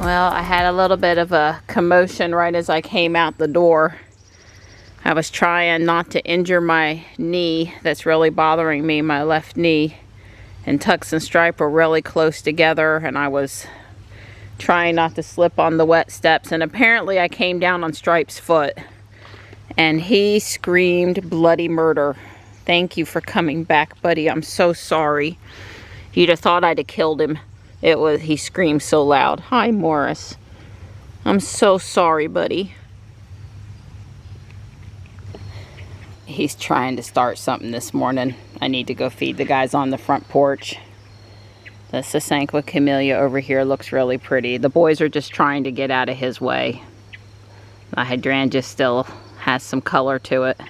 Well, I had a little bit of a commotion right as I came out the door. I was trying not to injure my knee that's really bothering me, my left knee. And Tux and Stripe were really close together, and I was trying not to slip on the wet steps. And apparently I came down on Stripe's foot, and he screamed bloody murder. Thank you for coming back, buddy. I'm so sorry. You'd have thought I'd have killed him. He screamed so loud. Hi, Morris. I'm so sorry, buddy. He's trying to start something this morning. I need to go feed the guys on the front porch. The Sasanqua camellia over here looks really pretty. The boys are just trying to get out of his way. The hydrangea still has some color to it.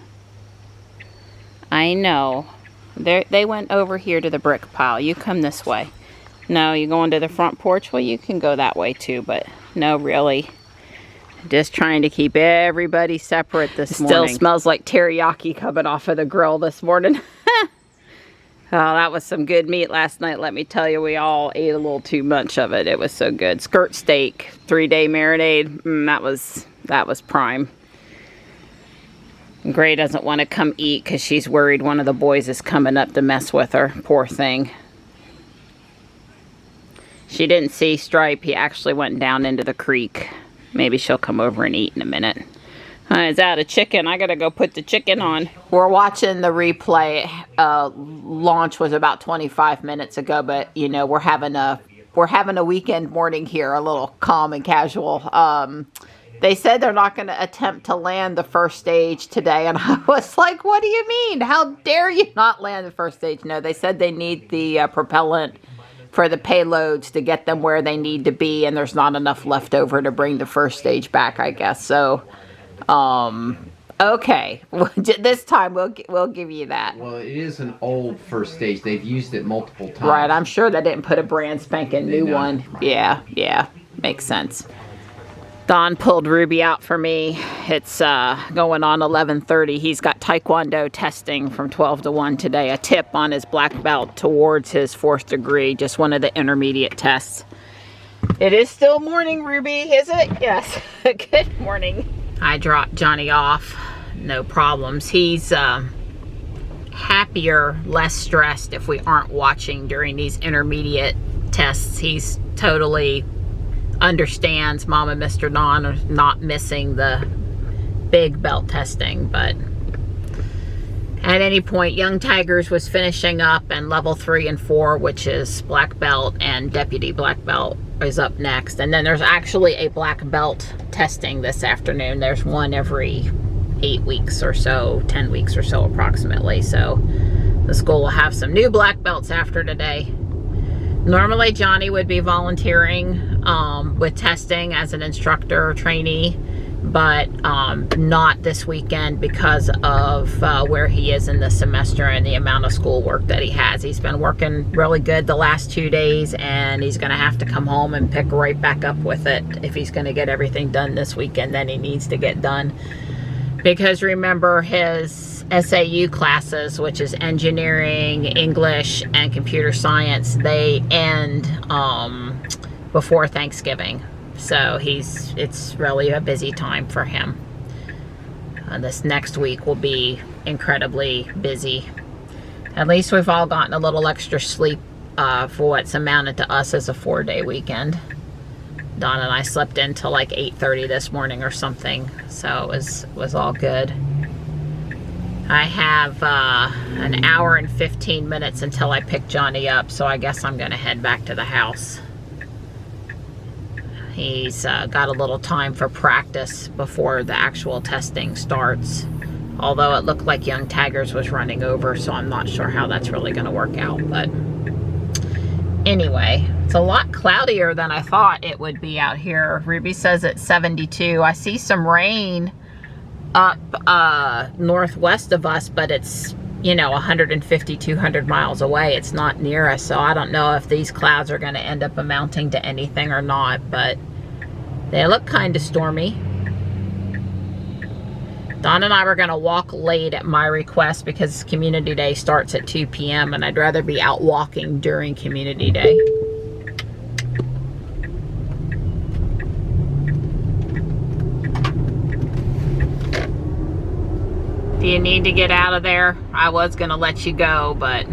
I know. They went over here to the brick pile. You come this way. No, you going to the front porch? Well, you can go that way too, but no, really. Just trying to keep everybody separate this morning. Still smells like teriyaki coming off of the grill this morning. Oh, that was some good meat last night. Let me tell you, we all ate a little too much of it. It was so good. Skirt steak, 3-day marinade. That was prime. Gray doesn't want to come eat because she's worried one of the boys is coming up to mess with her. Poor thing. She didn't see Stripe. He actually went down into the creek. Maybe she'll come over and eat in a minute. Is that a chicken? I gotta go put the chicken on. We're watching the replay. Launch was about 25 minutes ago, but you know, we're having a weekend morning here, a little calm and casual. They said they're not going to attempt to land the first stage today, and I was like, what do you mean? How dare you not land the first stage? No, they said they need the propellant for the payloads to get them where they need to be, and there's not enough left over to bring the first stage back, I guess. So, okay, this time we'll give you that. Well, it is an old first stage. They've used it multiple times. Right, I'm sure they didn't put a brand spanking new one. Yeah, makes sense. Don pulled Ruby out for me. It's going on 11:30. He's got Taekwondo testing from 12 to 1 today. A tip on his black belt towards his 4th degree. Just one of the intermediate tests. It is still morning, Ruby, is it? Yes. Good morning. I dropped Johnny off. No problems. He's happier, less stressed if we aren't watching during these intermediate tests. He's totally understands Mom and Mr. Don are not missing the big belt testing, but at any point Young Tigers was finishing up, and level 3 and 4, which is black belt and deputy black belt, is up next. And then there's actually a black belt testing this afternoon. There's one every 8 weeks or so, 10 weeks or so approximately. So the school will have some new black belts after today. Normally Johnny would be volunteering with testing as an instructor or trainee, but not this weekend because of where he is in the semester and the amount of schoolwork that he has. He's been working really good the last 2 days, and he's going to have to come home and pick right back up with it if he's going to get everything done this weekend that he needs to get done. Because remember, his SAU classes, which is engineering, English, and computer science, they end before Thanksgiving. So it's really a busy time for him. This next week will be incredibly busy. At least we've all gotten a little extra sleep for what's amounted to us as a 4-day weekend. Don and I slept in till like 8:30 this morning or something, so it was all good. I have an hour and 15 minutes until I pick Johnny up, so I guess I'm gonna head back to the house. He's got a little time for practice before the actual testing starts, although it looked like Young Tigers was running over, so I'm not sure how that's really gonna work out. But anyway, it's a lot cloudier than I thought it would be out here. Ruby says it's 72. I see some rain up northwest of us, but it's, you know, 150, 200 miles away. It's not near us, so I don't know if these clouds are going to end up amounting to anything or not, but they look kind of stormy. Don and I were going to walk late at my request because Community Day starts at 2 p.m. and I'd rather be out walking during Community Day. Do you need to get out of there? I was gonna let you go, but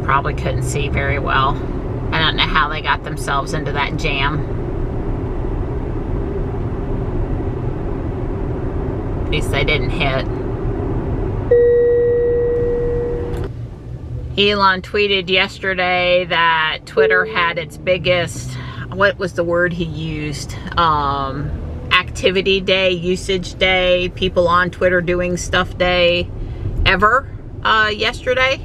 probably couldn't see very well. I don't know how they got themselves into that jam. At least they didn't hit. Elon tweeted yesterday that Twitter had its biggest, what was the word he used? Activity day, usage day, people on Twitter doing stuff day ever yesterday.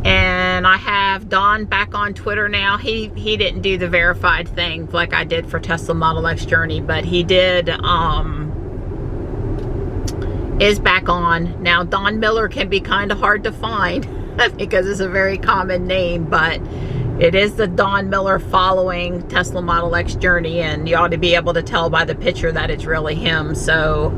And I have Don back on Twitter now. He didn't do the verified thing like I did for TeslaModelXJourney, but he did, is back on. Now, Don Miller can be kind of hard to find because it's a very common name, but it is the Don Miller following TeslaModelXJourney, and you ought to be able to tell by the picture that it's really him. So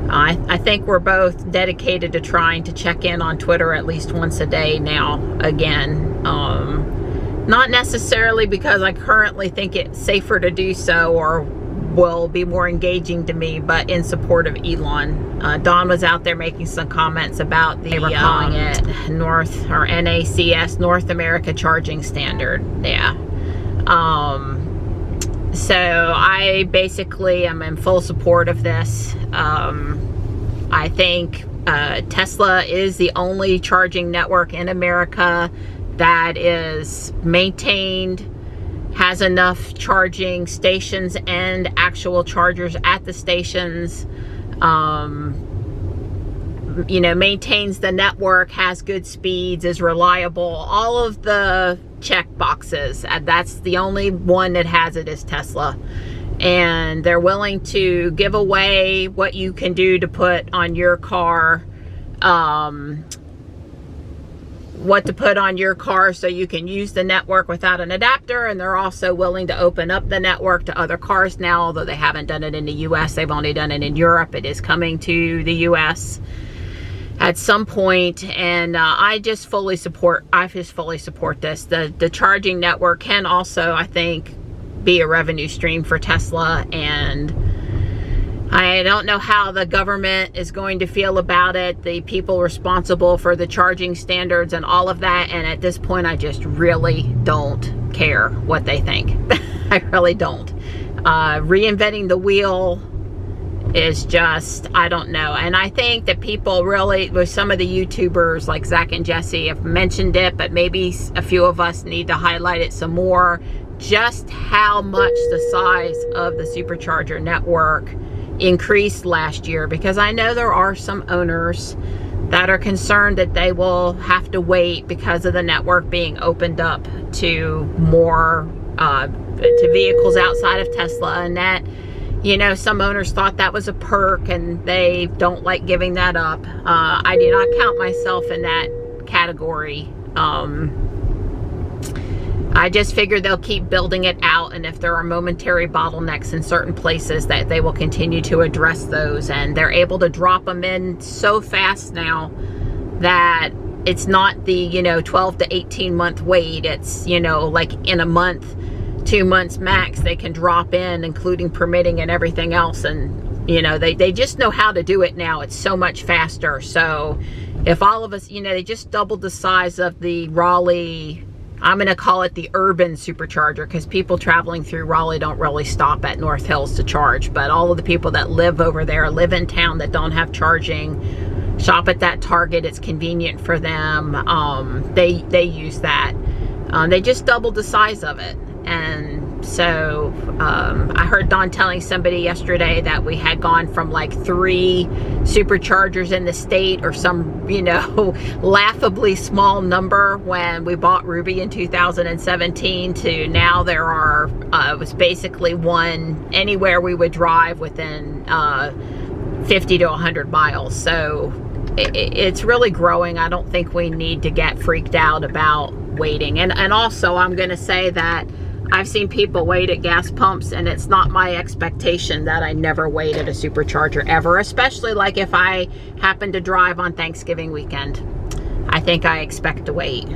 I think we're both dedicated to trying to check in on Twitter at least once a day now again. Not necessarily because I currently think it's safer to do so or will be more engaging to me, but in support of Elon. Don was out there making some comments about they were calling it NACS, North America Charging Standard. Yeah. So I basically am in full support of this. I think Tesla is the only charging network in America that is maintained, has enough charging stations and actual chargers at the stations, you know, maintains the network, has good speeds, is reliable, all of the check boxes. That's the only one that has it is Tesla. And they're willing to give away what you can do to put on your car, what to put on your car so you can use the network without an adapter. And they're also willing to open up the network to other cars now, although they haven't done it in the US. They've only done it in Europe. It is coming to the US at some point. And I just fully support this. The charging network can also, I think, be a revenue stream for Tesla, and I don't know how the government is going to feel about it, the people responsible for the charging standards and all of that, and at this point I just really don't care what they think. I really don't. Reinventing the wheel is just, I don't know. And I think that people really, with some of the YouTubers like Zach and Jesse have mentioned it, but maybe a few of us need to highlight it some more, just how much the size of the supercharger network increased last year, because I know there are some owners that are concerned that they will have to wait because of the network being opened up to more to vehicles outside of Tesla, and that, you know, some owners thought that was a perk and they don't like giving that up. I do not count myself in that category. I just figure they'll keep building it out, and if there are momentary bottlenecks in certain places, that they will continue to address those, and they're able to drop them in so fast now that it's not the, you know, 12 to 18 month wait. It's, you know, like in a month, 2 months max, they can drop in, including permitting and everything else. And, you know, they just know how to do it now. It's so much faster. So if all of us, you know, they just doubled the size of the Raleigh, I'm going to call it the urban supercharger, because people traveling through Raleigh don't really stop at North Hills to charge. But all of the people that live over there, live in town, that don't have charging, shop at that Target. It's convenient for them. They use that. They just doubled the size of it. And so I heard Don telling somebody yesterday that we had gone from like 3 superchargers in the state, or some, you know, laughably small number when we bought Ruby in 2017, to now there are, it was basically one anywhere we would drive within 50 to 100 miles. So it's really growing. I don't think we need to get freaked out about waiting. And also, I'm going to say that I've seen people wait at gas pumps, and it's not my expectation that I never wait at a supercharger ever, especially like if I happen to drive on Thanksgiving weekend. I think I expect to wait.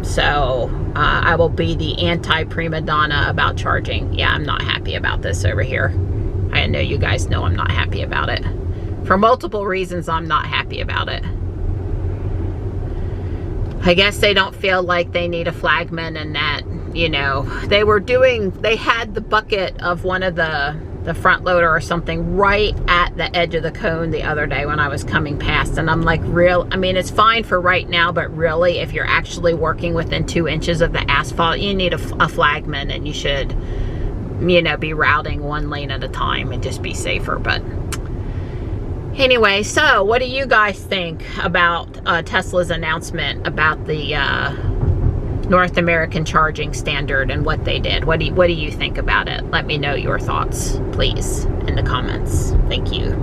So I will be the anti-prima donna about charging. Yeah, I'm not happy about this over here. I know you guys know I'm not happy about it. For multiple reasons, I'm not happy about it. I guess they don't feel like they need a flagman, and that, you know, they had the bucket of one of the front loader or something right at the edge of the cone the other day when I was coming past, and I'm like, I mean, it's fine for right now, but really, if you're actually working within 2 inches of the asphalt, you need a flagman, and you should, you know, be routing 1 lane at a time and just be safer. But anyway, so what do you guys think about Tesla's announcement about the North American charging standard and what they did? What do you think about it? Let me know your thoughts, please, in the comments. Thank you.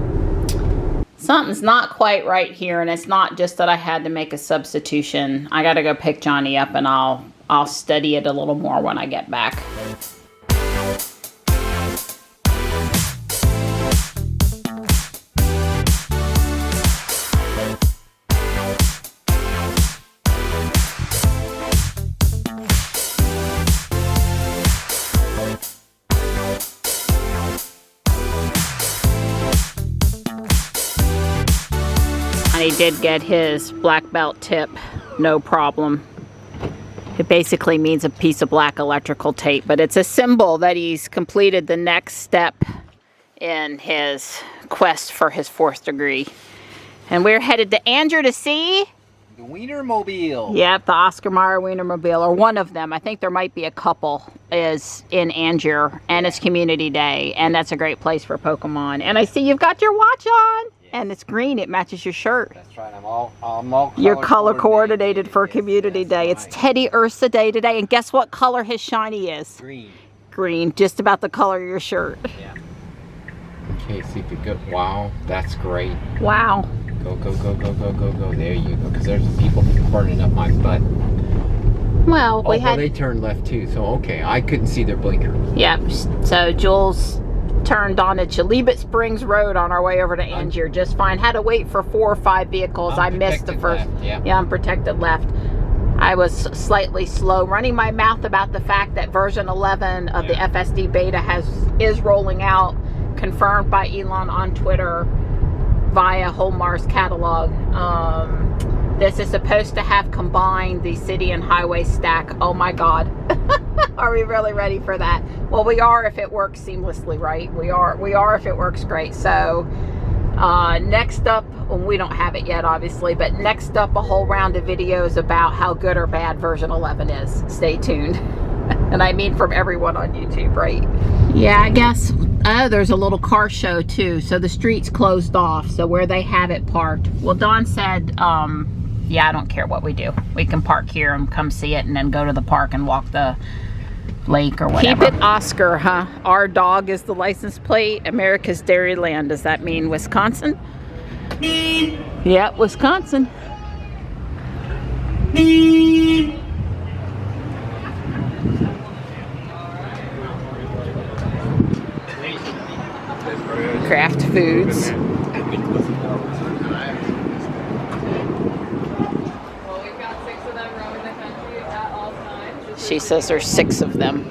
Something's not quite right here, and it's not just that I had to make a substitution. I got to go pick Johnny up, and I'll study it a little more when I get back. He did get his black belt tip, no problem. It basically means a piece of black electrical tape, but it's a symbol that he's completed the next step in his quest for his 4th degree. And we're headed to Angier to see the Wienermobile. Yep, the Oscar Mayer Wienermobile, or one of them. I think there might be a couple, is in Angier, and it's Community Day, and that's a great place for Pokemon. And I see you've got your watch on. And it's green. It matches your shirt. That's right. I'm all You're color coordinated for Community Day. It's Teddy Ursa Day today. And guess what color his shiny is? Green. Green. Just about the color of your shirt. Yeah. Okay, see if you go. Wow, that's great. Wow. Go, go, go, go, go, go, go. There you go. Because there's people burning up my butt. Well, they turned left too. So, okay. I couldn't see their blinker. Yep. So, Jules turned on at Chalibet Springs Road on our way over to Angier just fine. Had to wait for 4 or 5 vehicles. I missed the first. Left, yeah, unprotected left. I was slightly slow, running my mouth about the fact that version 11 of the FSD beta is rolling out, confirmed by Elon on Twitter via Holmar's catalog. This is supposed to have combined the city and highway stack. Oh my God. Are we really ready for that? Well, we are if it works seamlessly, right? We are if it works great. So next up, well, we don't have it yet, obviously, but next up, a whole round of videos about how good or bad version 11 is. Stay tuned. And I mean from everyone on YouTube, right? Yeah, I guess. Oh, there's a little car show too. So the street's closed off. So where they have it parked. Well, Dawn said, yeah, I don't care what we do. We can park here and come see it and then go to the park and walk the lake or whatever. Keep it Oscar, huh? Our dog is the license plate. America's Dairyland. Does that mean Wisconsin? Yeah, Wisconsin. Craft Foods. She says there's 6 of them.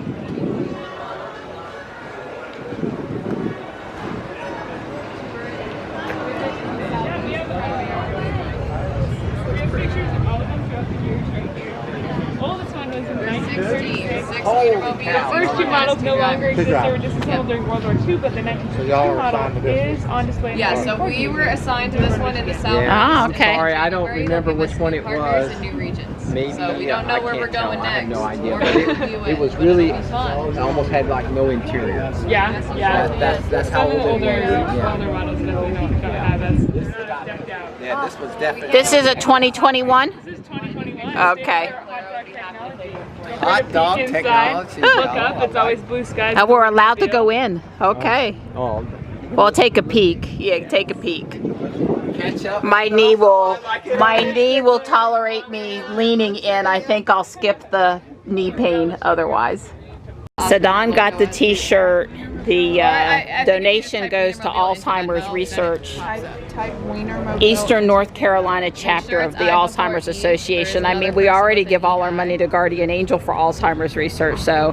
The first 2 models no longer exist. They were disassembled during World War II, but the 1962 model is on display. Yeah, so we were assigned to this one in the South. Ah, okay. Sorry, I don't remember which one it was. And new regions. Maybe. So we don't know where we're going next. I have no idea. But it was really, it almost had like no interior. Yeah. That's how old it was. Older models definitely don't have as decked out. Yeah, this was definitely. This is a 2021? This is 2021. Okay. Hot dog technology. Look up, it's always blue skies. We're allowed to go in. Okay. Oh. Well, take a peek. Yeah, take a peek. Catch up. My knee will tolerate me leaning in. I think I'll skip the knee pain otherwise. So Don got the t-shirt. The donation goes to Alzheimer's Research, Eastern North Carolina chapter of the Alzheimer's Association. I mean, we already give all our money to Guardian Angel for Alzheimer's research. So,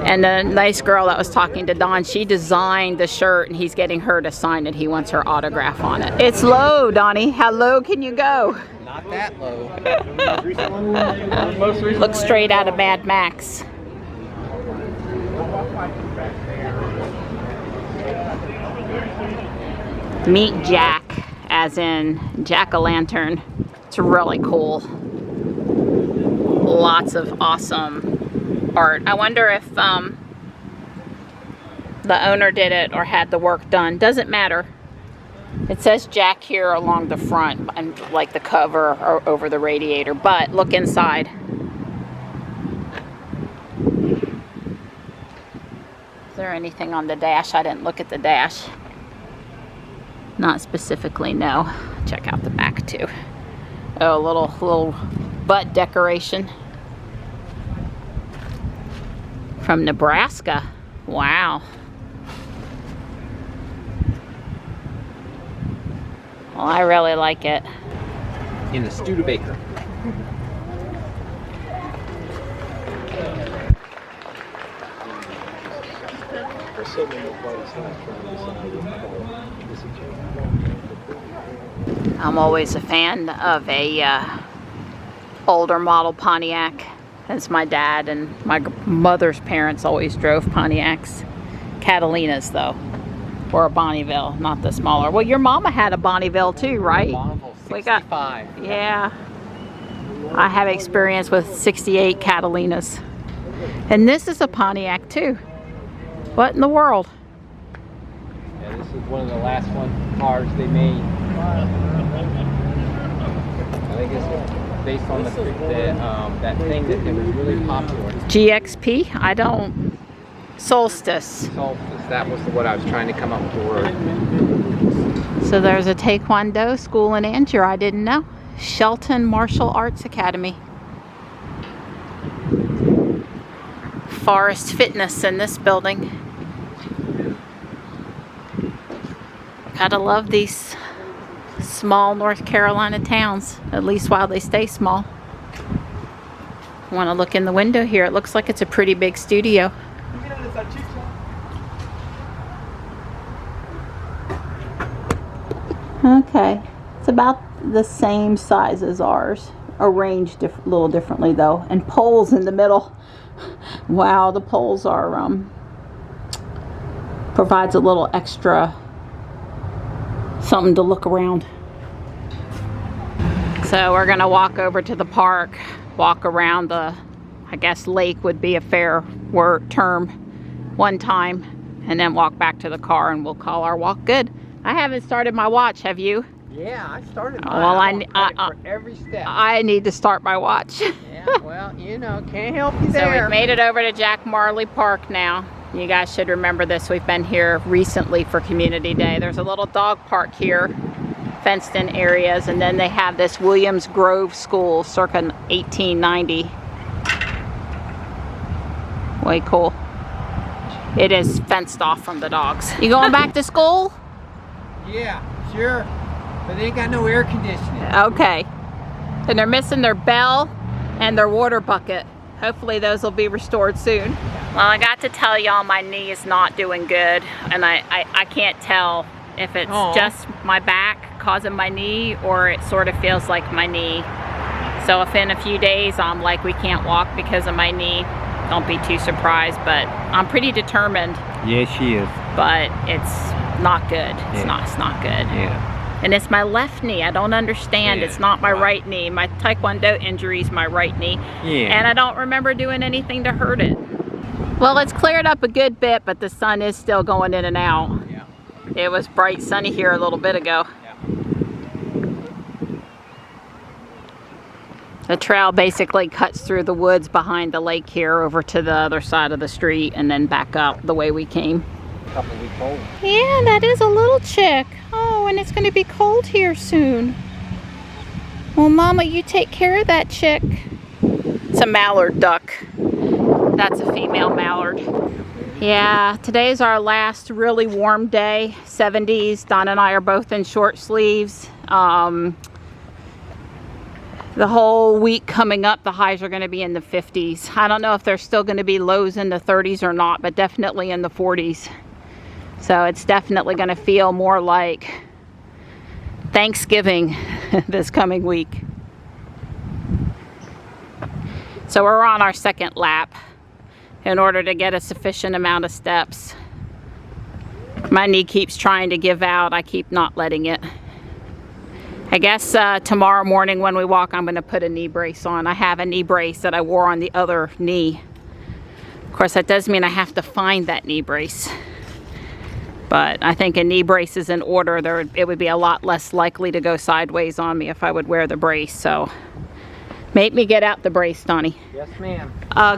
and the nice girl that was talking to Don, she designed the shirt and he's getting her to sign it. He wants her autograph on it. It's low, Donnie. How low can you go? Not that low. Looks straight out of Mad Max. Meet Jack, as in Jack-o'-lantern. It's really cool. Lots of awesome art. I wonder if the owner did it or had the work done. Doesn't matter. It says Jack here along the front, and like the cover or over the radiator. But look inside. Is there anything on the dash? I didn't look at the dash. Not specifically, no. Check out the back too. Oh, a little butt decoration from Nebraska. Wow. Well, I really like it. In the Studebaker. I'm always a fan of a older model Pontiac, as my dad and my mother's parents always drove Pontiacs. Catalinas though, or a Bonneville, not the smaller. Well, your mama had a Bonneville too, right? Bonneville 65. We got, yeah. I have experience with 68 Catalinas. And this is a Pontiac too. What in the world? Yeah, this is one of the last cars they made. I think it's based on that thing that was really popular. GXP? I don't. Solstice. That was what I was trying to come up with the word. So there's a Taekwondo school in Angier. I didn't know. Shelton Martial Arts Academy. Forest Fitness in this building. Gotta love these small North Carolina towns, at least while they stay small. Want to look in the window here. It looks like it's a pretty big studio. Okay, it's about the same size as ours, arranged a little differently though, and poles in the middle. Wow, the poles are provides a little extra something to look around. So we're gonna walk over to the park, walk around the, I guess lake would be a fair term, one time, and then walk back to the car, and we'll call our walk good. I haven't started my watch, have you? Yeah, I started mine. Well, for every step. I need to start my watch. Yeah, well, you know, can't help you there. So we've made it over to Jack Marley Park now. You guys should remember this. We've been here recently for Community Day. There's a little dog park here, fenced in areas, and then they have this Williams Grove School circa 1890. Way cool. It is fenced off from the dogs. You going back to school? Yeah, sure. But they ain't got no air conditioning. Okay. And they're missing their bell and their water bucket. Hopefully those will be restored soon. Well, I got to tell y'all my knee is not doing good, and I can't tell if it's just my back causing my knee or it sort of feels like my knee. So if in a few days I'm like we can't walk because of my knee, don't be too surprised, but I'm pretty determined. Yeah, she is. But it's not good. It's not good. Yeah. And it's my left knee. I don't understand. Yeah, it's not my right knee. My Taekwondo injury is my right knee. Yeah. And I don't remember doing anything to hurt it. Well, it's cleared up a good bit, but the sun is still going in and out. Yeah. It was bright sunny here a little bit ago. Yeah. The trail basically cuts through the woods behind the lake here over to the other side of the street and then back up the way we came. A couple weeks old. Yeah, that is a little chick. Oh, and it's going to be cold here soon. Well, Mama, you take care of that chick. It's a mallard duck. That's a female mallard. Yeah, today's our last really warm day, 70s. Don and I are both in short sleeves. The whole week coming up, the highs are going to be in the 50s. I don't know if there's still going to be lows in the 30s or not, but definitely in the 40s. So it's definitely going to feel more like Thanksgiving this coming week. So we're on our second lap in order to get a sufficient amount of steps. My knee keeps trying to give out. I keep not letting it. I guess tomorrow morning when we walk, I'm going to put a knee brace on. I have a knee brace that I wore on the other knee. Of course, that does mean I have to find that knee brace. But I think a knee brace is in order. It would be a lot less likely to go sideways on me if I would wear the brace. So make me get out the brace, Donnie. Yes, ma'am.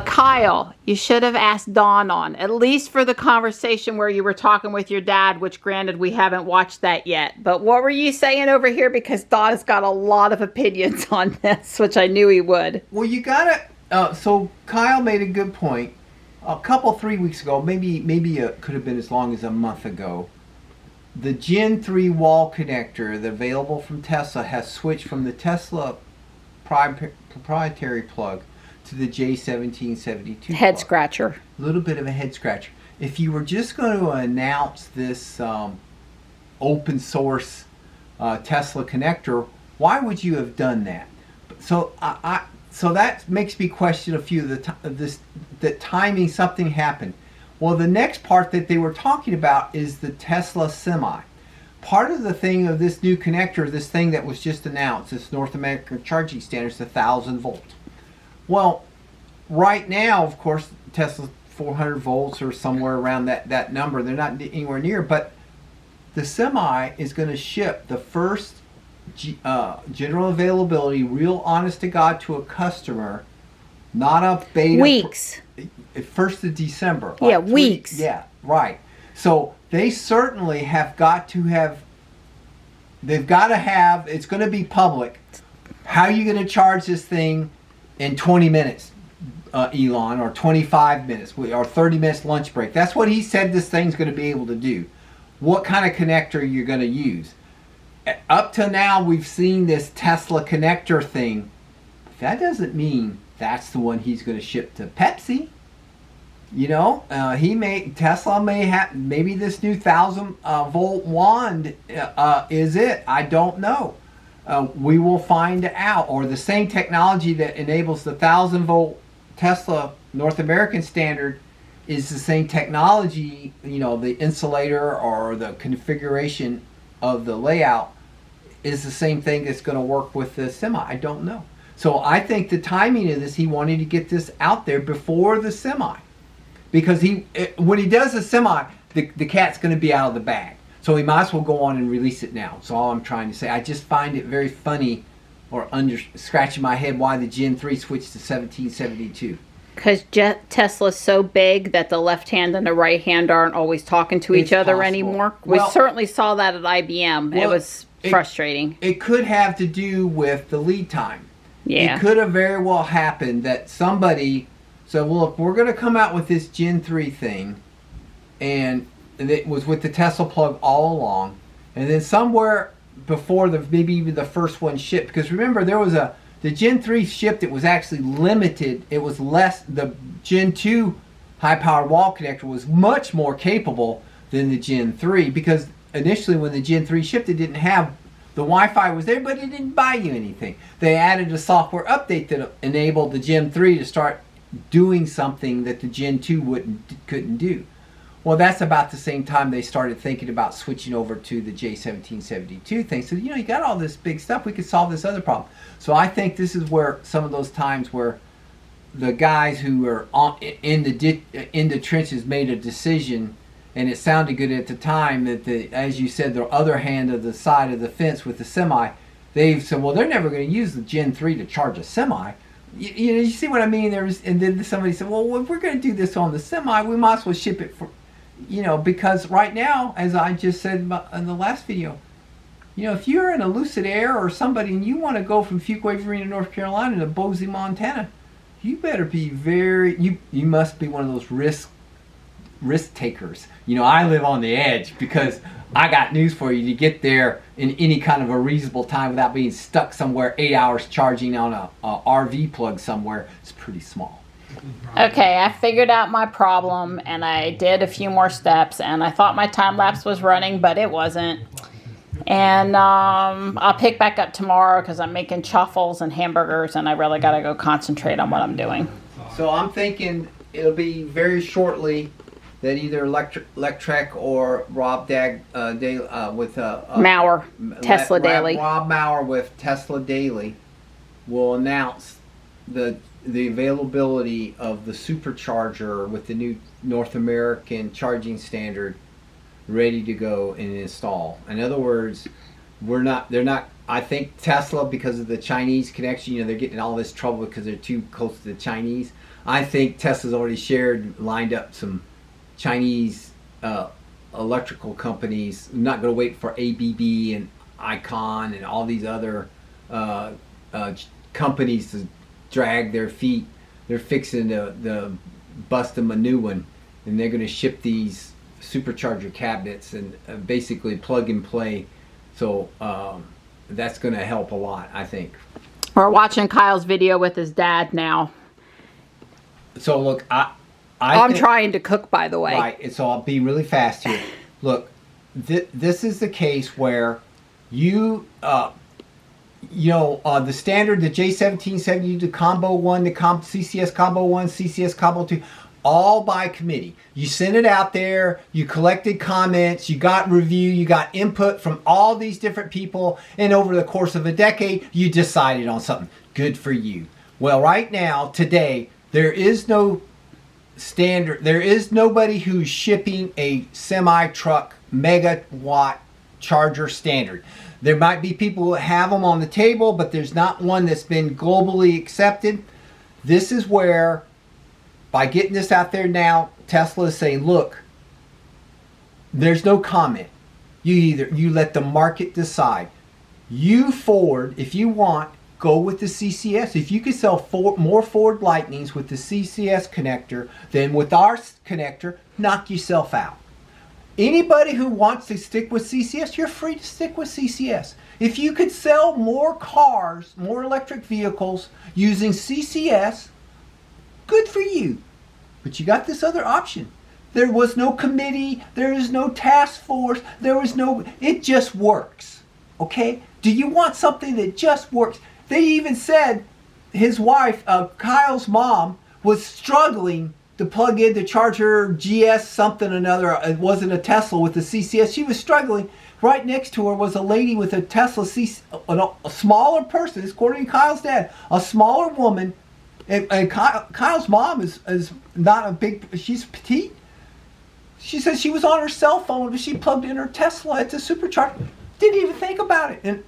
Kyle, you should have asked Dawn on, at least for the conversation where you were talking with your dad, which granted we haven't watched that yet. But what were you saying over here? Because Dawn has got a lot of opinions on this, which I knew he would. Well, you gotta, so Kyle made a good point. A couple, 3 weeks ago, maybe it could have been as long as a month ago, the Gen 3 wall connector, the available from Tesla, has switched from the Tesla proprietary plug to the J1772 Head plug. scratcher. A little bit of a head scratcher. If you were just going to announce this open source Tesla connector, why would you have done that? So so that makes me question a few of the timing. Something happened. Well, the next part that they were talking about is the Tesla Semi. Part of the thing of this new connector, this thing that was just announced, this North American charging standard, is 1,000 volts. Well, right now, of course, Tesla's 400 volts or somewhere around that number. They're not anywhere near, but the Semi is going to ship the first general availability, real honest to God to a customer, not a beta. Weeks. 1st of December. Yeah, weeks. Yeah, right. So they certainly have got to have, they've got to have, it's going to be public. How are you going to charge this thing in 20 minutes, Elon, or 25 minutes, or 30 minutes lunch break? That's what he said this thing's going to be able to do. What kind of connector you're going to use? Up to now, we've seen this Tesla connector thing. That doesn't mean that's the one he's going to ship to Pepsi. You know, Tesla may have, maybe this new 1,000 volt wand is it. I don't know. We will find out. Or the same technology that enables the 1,000 volt Tesla North American standard is the same technology, you know, the insulator or the configuration of the layout is the same thing that's going to work with the Semi. I don't know. So I think the timing of this, he wanted to get this out there before the Semi. Because when he does the Semi, the cat's going to be out of the bag. So he might as well go on and release it now. That's all I'm trying to say. I just find it very funny, or scratching my head, why the Gen 3 switched to 1772. Because Tesla's so big that the left hand and the right hand aren't always talking to each other possible. anymore. Well, we certainly saw that at IBM. Well, it was frustrating. It could have to do with the lead time. Yeah. It could have very well happened that somebody said, well, look, we're going to come out with this Gen 3 thing, and it was with the Tesla plug all along, and then somewhere before maybe even the first one shipped, because remember, there was the Gen 3 shipped, it was actually limited. It was less, the Gen 2 high-powered wall connector was much more capable than the Gen 3, because initially when the Gen 3 shipped, it didn't have, the Wi-Fi was there, but it didn't buy you anything. They added a software update that enabled the Gen 3 to start doing something that the Gen 2 couldn't do. Well, that's about the same time they started thinking about switching over to the J1772 thing. So, you know, you got all this big stuff, we could solve this other problem. So I think this is where some of those times where the guys who are in the trenches made a decision, and it sounded good at the time that as you said, the other hand of the side of the fence with the Semi, they've said, well, they're never going to use the Gen 3 to charge a Semi. You see what I mean? And then somebody said, well, if we're going to do this on the Semi, we might as well ship it for, you know, because right now, as I just said in the last video, you know, if you're in a Lucid Air or somebody and you want to go from Fuquay-Varina, North Carolina to Boise, Montana, you better be very, you must be one of those risk takers. You know, I live on the edge because I got news for you. To get there in any kind of a reasonable time without being stuck somewhere 8 hours charging on a RV plug somewhere, it's pretty small. Okay, I figured out my problem and I did a few more steps and I thought my time lapse was running, but it wasn't. And I'll pick back up tomorrow because I'm making chaffles and hamburgers and I really got to go concentrate on what I'm doing. So I'm thinking it'll be very shortly that either Electrek or Rob with Maurer, Tesla Daily. Rob Maurer with Tesla Daily will announce the availability of the supercharger with the new North American charging standard ready to go and install. In other words, they're not, I think Tesla, because of the Chinese connection, you know, they're getting in all this trouble because they're too close to the Chinese. I think Tesla's already lined up some Chinese electrical companies. I'm not going to wait for ABB and Icon and all these other companies to drag their feet. They're fixing to bust them a new one, and they're going to ship these supercharger cabinets and basically plug and play. So that's going to help a lot, I think. We're watching Kyle's video with his dad now. So look, I'm trying to cook, by the way. Right, so I'll be really fast here. Look, this is the case where the standard, the J1770, the Combo 1, the CCS Combo 1, CCS Combo 2, all by committee. You sent it out there, you collected comments, you got review, you got input from all these different people, and over the course of a decade, you decided on something. Good for you. Well, right now, today, there is no standard. There is nobody who's shipping a semi-truck megawatt charger standard. There might be people who have them on the table, but there's not one that's been globally accepted. This is where, by getting this out there now, Tesla is saying, look, there's no comment. You let the market decide. You Ford, if you want, go with the CCS. If you could sell more Ford Lightnings with the CCS connector than with our connector, knock yourself out. Anybody who wants to stick with CCS, you're free to stick with CCS. If you could sell more cars, more electric vehicles using CCS, good for you. But you got this other option. There was no committee, there is no task force, it just works. Okay? Do you want something that just works? They even said his wife, Kyle's mom, was struggling to plug in to charge her GS something or another. It wasn't a Tesla with the CCS. She was struggling. Right next to her was a lady with a Tesla a smaller person, according to Kyle's dad, a smaller woman. And Kyle's mom is not a big, she's petite. She said she was on her cell phone, but she plugged in her Tesla at the supercharger. Didn't even think about it. And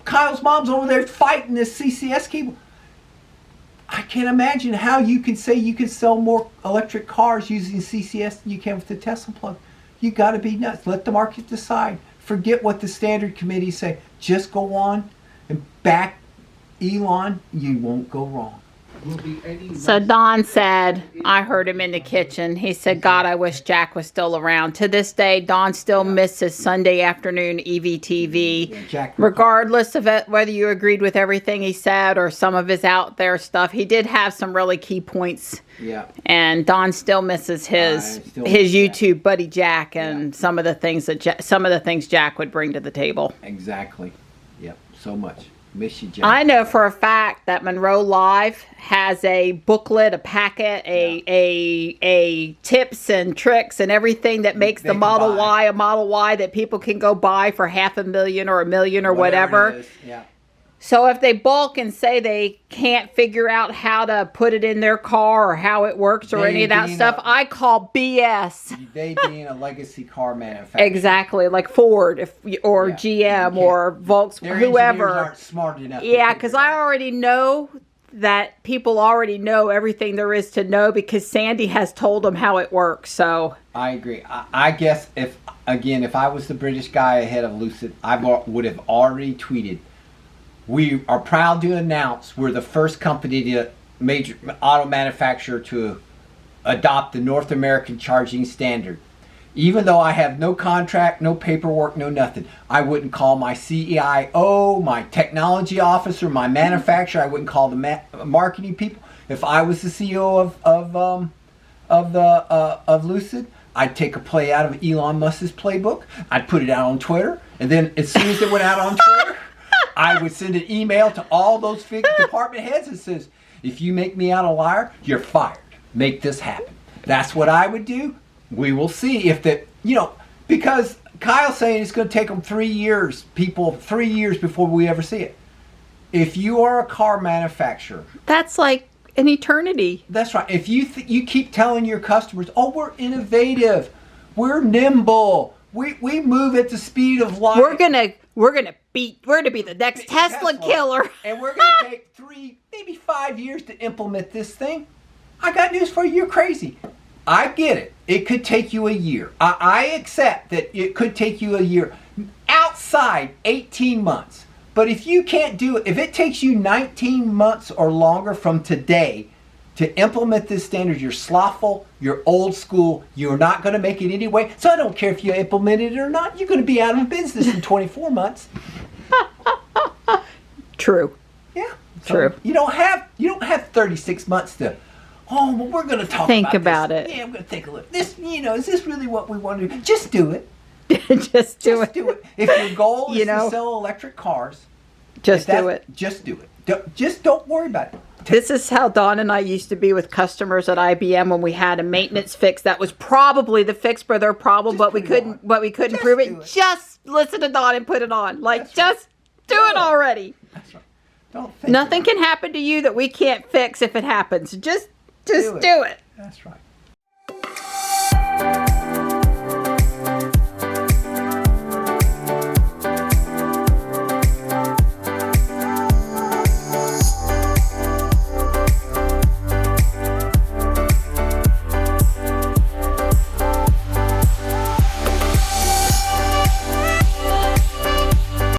Kyle's mom's over there fighting this CCS cable. I can't imagine how you can say you can sell more electric cars using CCS than you can with the Tesla plug. You got to be nuts. Let the market decide. Forget what the standard committees say. Just go on and back Elon. You won't go wrong. So Don said, I heard him in the kitchen. He said, God, I wish Jack was still around. To this day, Don still misses Sunday afternoon EVTV. Regardless of it, whether you agreed with everything he said or some of his out there stuff, he did have some really key points. Yeah. And Don still misses his YouTube buddy Jack and some of the things that Jack would bring to the table. Exactly. Yep. So much. Miss you, Jack. I know for a fact that Monroe Live has a booklet, a packet, a tips and tricks and everything that makes the Model Y a Model Y that people can go buy for $500,000 or $1 million or whatever. Yeah. So if they balk and say they can't figure out how to put it in their car or how it works or any of that stuff, I call BS. They being a legacy car manufacturer. Exactly, like Ford or GM or Volkswagen, whoever. Aren't smart enough. Yeah, because I already know that people already know everything there is to know because Sandy has told them how it works. So I agree. I guess if I was the British guy ahead of Lucid, I would have already tweeted. We are proud to announce we're the first company to major auto manufacturer to adopt the North American charging standard. Even though I have no contract, no paperwork, no nothing, I wouldn't call my CIO, my technology officer, my manufacturer. I wouldn't call the marketing people. If I was the CEO of Lucid, I'd take a play out of Elon Musk's playbook. I'd put it out on Twitter, and then as soon as it went out on Twitter, I would send an email to all those department heads that says, "If you make me out a liar, you're fired. Make this happen." That's what I would do. We will see if that, because Kyle's saying it's going to take them 3 years, 3 years before we ever see it. If you are a car manufacturer, that's like an eternity. That's right. If you you keep telling your customers, "Oh, we're innovative, we're nimble, we move at the speed of light. We're gonna be the next Tesla killer, and we're gonna take 3, maybe 5 years to implement this thing." I got news for you. You're crazy. I get it. It could take you a year. I accept that it could take you a year. Outside, 18 months. But if you can't do it, if it takes you 19 months or longer from today to implement this standard, you're slothful, you're old school, you're not going to make it anyway. So I don't care if you implement it or not. You're going to be out of business in 24 months. True. Yeah. So True. You don't have 36 months to, "Oh, well, we're going to think about this. it. Yeah, I'm going to take a look. This, is this really what we want to do?" Just do it. Just do it. If your goal is to sell electric cars, just do it. Just do it. Just don't worry about it. This is how Don and I used to be with customers at IBM when we had a maintenance fix that was probably the fix for their problem, but we couldn't prove it. Just listen to Don and put it on. Just do it already. That's right. Nothing can happen to you that we can't fix if it happens. Just do it. That's right.